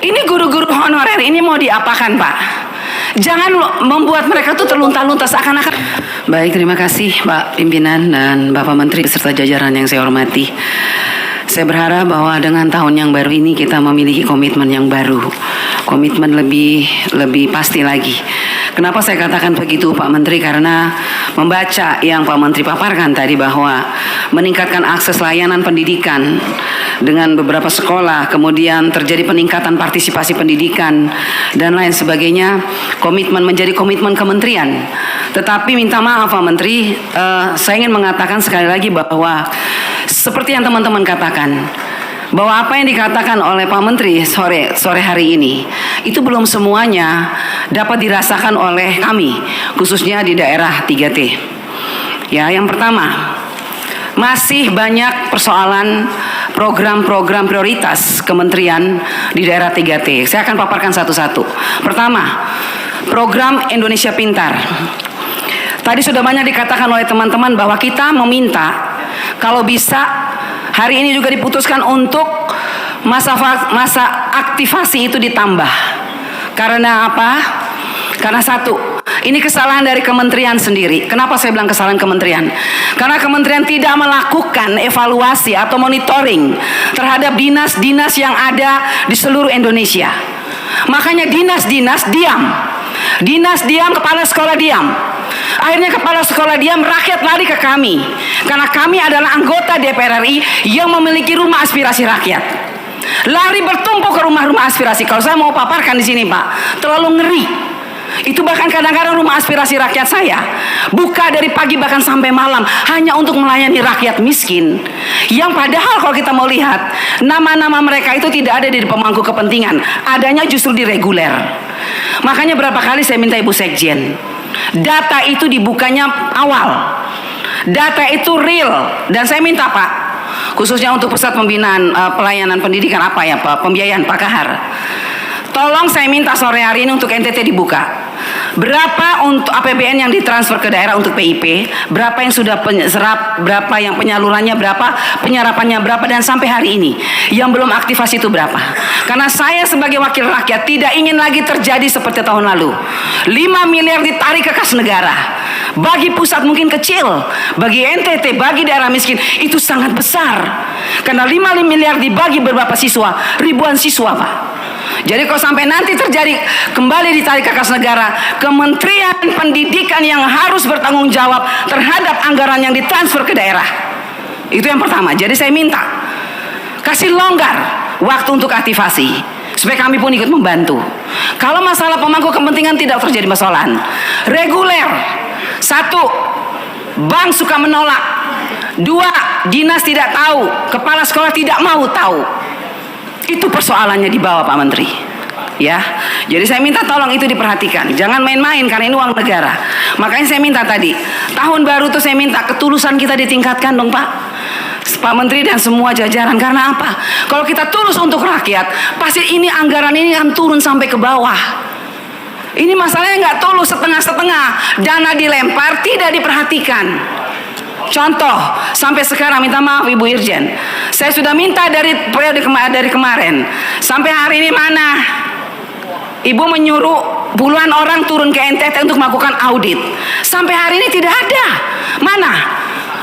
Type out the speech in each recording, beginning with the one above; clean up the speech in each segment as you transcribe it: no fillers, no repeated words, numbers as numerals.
Ini guru-guru honorer ini mau diapakan, Pak? Jangan membuat mereka tuh terlunta-lunta seakan-akan. Baik, terima kasih Pak Pimpinan dan Bapak Menteri beserta jajaran yang saya hormati. Saya berharap bahwa dengan tahun yang baru ini kita memiliki komitmen yang baru, komitmen lebih pasti lagi. Kenapa saya katakan begitu Pak Menteri? Karena membaca yang Pak Menteri paparkan tadi bahwa meningkatkan akses layanan pendidikan dengan beberapa sekolah, kemudian terjadi peningkatan partisipasi pendidikan dan lain sebagainya, komitmen menjadi komitmen kementerian. Tetapi minta maaf Pak Menteri, saya ingin mengatakan sekali lagi bahwa seperti yang teman-teman katakan, bahwa apa yang dikatakan oleh Pak Menteri sore hari ini itu belum semuanya dapat dirasakan oleh kami, khususnya di daerah 3T. Ya, yang pertama, masih banyak persoalan program-program prioritas kementerian di daerah 3T. Saya akan paparkan satu-satu. Pertama, program Indonesia Pintar. Tadi sudah banyak dikatakan oleh teman-teman bahwa kita meminta kalau bisa hari ini juga diputuskan untuk masa aktivasi itu ditambah. Karena apa? Karena satu, ini kesalahan dari kementerian sendiri. Kenapa saya bilang kesalahan kementerian? Karena kementerian tidak melakukan evaluasi atau monitoring terhadap dinas-dinas yang ada di seluruh Indonesia. Makanya dinas-dinas diam. Dinas diam, kepala sekolah diam. Akhirnya kepala sekolah diam, rakyat lari ke kami. Karena kami adalah anggota DPR RI yang memiliki rumah aspirasi rakyat. Lari bertumpuk ke rumah-rumah aspirasi. Kalau saya mau paparkan di sini Pak, terlalu ngeri. Itu bahkan kadang-kadang rumah aspirasi rakyat saya buka dari pagi bahkan sampai malam hanya untuk melayani rakyat miskin. Yang padahal kalau kita mau lihat, nama-nama mereka itu tidak ada di pemangku kepentingan, adanya justru di reguler. Makanya berapa kali saya minta Ibu Sekjen, data itu dibukanya awal, data itu real. Dan saya minta Pak, khususnya untuk pusat pembinaan pelayanan pendidikan pembiayaan Pak Kahar, tolong saya minta sore hari ini untuk NTT dibuka. Berapa untuk APBN yang ditransfer ke daerah untuk PIP, berapa yang sudah serap, berapa yang penyalurannya, berapa penyerapannya, berapa, dan sampai hari ini yang belum aktivasi itu berapa. Karena saya sebagai wakil rakyat tidak ingin lagi terjadi seperti tahun lalu. 5 miliar ditarik ke kas negara. Bagi pusat mungkin kecil, bagi NTT, bagi daerah miskin itu sangat besar. Karena 5 miliar dibagi beberapa siswa, ribuan siswa Pak. Jadi kalau sampai nanti terjadi kembali ditarik ke kas negara, Kementerian Pendidikan yang harus bertanggung jawab terhadap anggaran yang ditransfer ke daerah. Itu yang pertama. Jadi saya minta kasih longgar waktu untuk aktivasi supaya kami pun ikut membantu. Kalau masalah pemangku kepentingan tidak terjadi masalah. Reguler. 1, bank suka menolak. 2, dinas tidak tahu, kepala sekolah tidak mau tahu. Itu persoalannya di bawah Pak Menteri. Ya, jadi saya minta tolong itu diperhatikan. Jangan main-main karena ini uang negara. Makanya saya minta tadi, tahun baru tuh saya minta ketulusan kita ditingkatkan dong Pak. Pak Menteri dan semua jajaran. Karena apa? Kalau kita tulus untuk rakyat, pasti ini anggaran ini akan turun sampai ke bawah. Ini masalahnya nggak tulus, setengah-setengah. Dana dilempar, tidak diperhatikan. Contoh, sampai sekarang minta maaf Ibu Irjen, saya sudah minta dari periode dari kemarin sampai hari ini mana? Ibu menyuruh puluhan orang turun ke NTT untuk melakukan audit. Sampai hari ini tidak ada. Mana?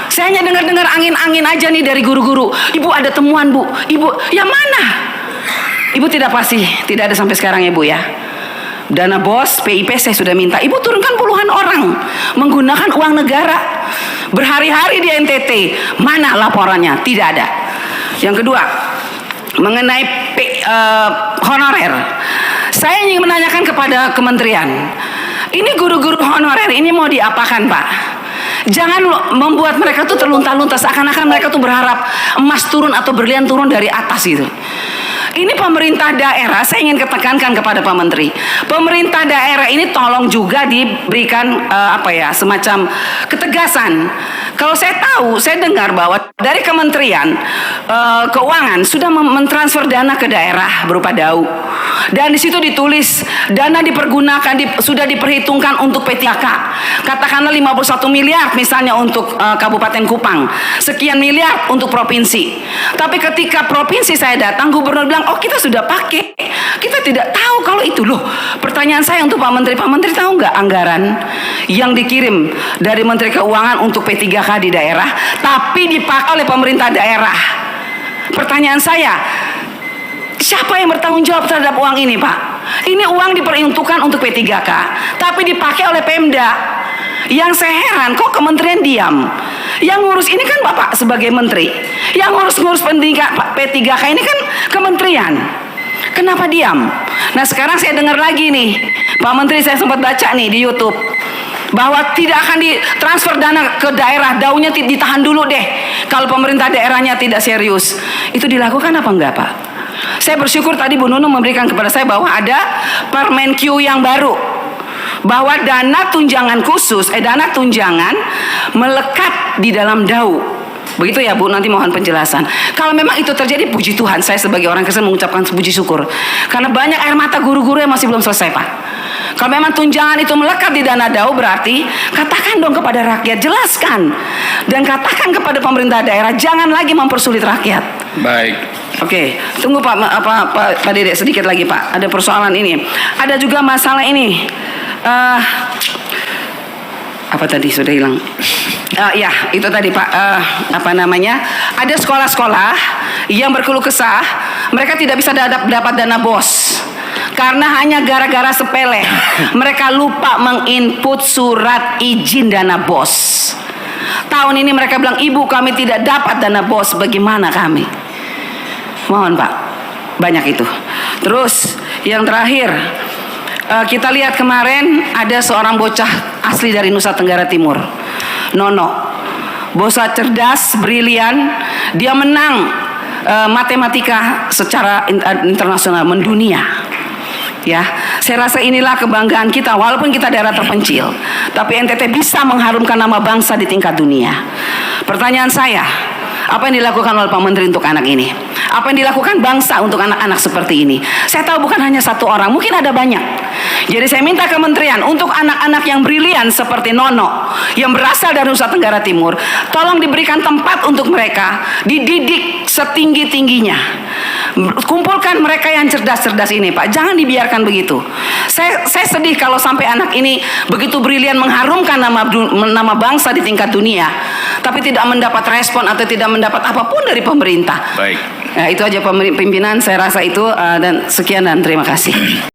Saya hanya dengar-dengar angin-angin aja nih dari guru-guru. Ibu ada temuan Bu. Ibu, yang mana? Ibu tidak pasti, tidak ada sampai sekarang ya Bu ya. Dana BOS, PIP saya sudah minta. Ibu turunkan puluhan orang menggunakan uang negara. Berhari-hari di NTT, mana laporannya? Tidak ada. Yang kedua, mengenai honorer, saya ingin menanyakan kepada kementerian, ini guru-guru honorer ini mau diapakan Pak? Jangan membuat mereka tuh terlunta-lunta seakan-akan mereka tuh berharap emas turun atau berlian turun dari atas gitu. Ini pemerintah daerah, saya ingin ketekankan kepada Pak Menteri, pemerintah daerah ini tolong juga diberikan semacam ketegasan. Kalau saya tahu, saya dengar bahwa dari Kementerian Keuangan sudah mentransfer dana ke daerah berupa DAU, dan di situ ditulis dana dipergunakan sudah diperhitungkan untuk PTK. Katakanlah 51 miliar misalnya untuk Kabupaten Kupang, sekian miliar untuk provinsi. Tapi ketika provinsi saya datang, gubernur bilang, oh kita sudah pakai Kita tidak tahu kalau itu loh. Pertanyaan saya untuk Pak Menteri tahu nggak anggaran yang dikirim dari Menteri Keuangan untuk P3K di daerah, tapi dipakai oleh pemerintah daerah? Pertanyaan saya, siapa yang bertanggung jawab terhadap uang ini, Pak? Ini uang diperuntukkan untuk P3K, tapi dipakai oleh Pemda. Yang saya heran, kok kementerian diam? Yang ngurus ini kan Bapak sebagai menteri. Yang ngurus pendidikan P3K ini kan kementerian. Kenapa diam? Nah sekarang saya dengar lagi nih, Pak Menteri, saya sempat baca nih di YouTube bahwa tidak akan ditransfer dana ke daerah, daunya ditahan dulu deh kalau pemerintah daerahnya tidak serius. Itu dilakukan apa enggak, Pak? Saya bersyukur tadi Bu Nunung memberikan kepada saya bahwa ada Permenkyu yang baru, bahwa dana tunjangan khusus, dana tunjangan melekat di dalam DAU. Begitu ya Bu, nanti mohon penjelasan. Kalau memang itu terjadi, puji Tuhan, saya sebagai orang Kristen mengucapkan puji syukur. Karena banyak air mata guru-guru yang masih belum selesai, Pak. Kalau memang tunjangan itu melekat di dana DAU, berarti katakan dong kepada rakyat, jelaskan. Dan katakan kepada pemerintah daerah, jangan lagi mempersulit rakyat. Baik. Oke, tunggu Pak Dede sedikit lagi Pak. Ada persoalan ini. Ada juga masalah ini. Apa tadi sudah hilang? Ya itu tadi Pak. Ada sekolah-sekolah yang berkeluh kesah, mereka tidak bisa dapat dana BOS karena hanya gara-gara sepele. Mereka lupa menginput surat izin dana BOS. Tahun ini mereka bilang, ibu kami tidak dapat dana BOS, bagaimana kami? Mohon Pak, banyak itu. Terus yang terakhir, kita lihat kemarin ada seorang bocah asli dari Nusa Tenggara Timur, Nono. Bocah cerdas, brilian, dia menang matematika secara internasional, mendunia. Ya, saya rasa inilah kebanggaan kita, walaupun kita daerah terpencil, tapi NTT bisa mengharumkan nama bangsa di tingkat dunia. Pertanyaan saya, apa yang dilakukan oleh Pak Menteri untuk anak ini? Apa yang dilakukan bangsa untuk anak-anak seperti ini? Saya tahu bukan hanya satu orang, mungkin ada banyak. Jadi saya minta kementerian untuk anak-anak yang brilian seperti Nono, yang berasal dari Nusa Tenggara Timur, tolong diberikan tempat untuk mereka, dididik setinggi-tingginya. Kumpulkan mereka yang cerdas-cerdas ini, Pak. Jangan dibiarkan begitu. Saya sedih kalau sampai anak ini begitu brilian mengharumkan nama bangsa di tingkat dunia, tapi tidak mendapat respon atau tidak mendapat apapun dari pemerintah. Baik. Nah, itu aja pimpinan, saya rasa itu, dan sekian dan terima kasih.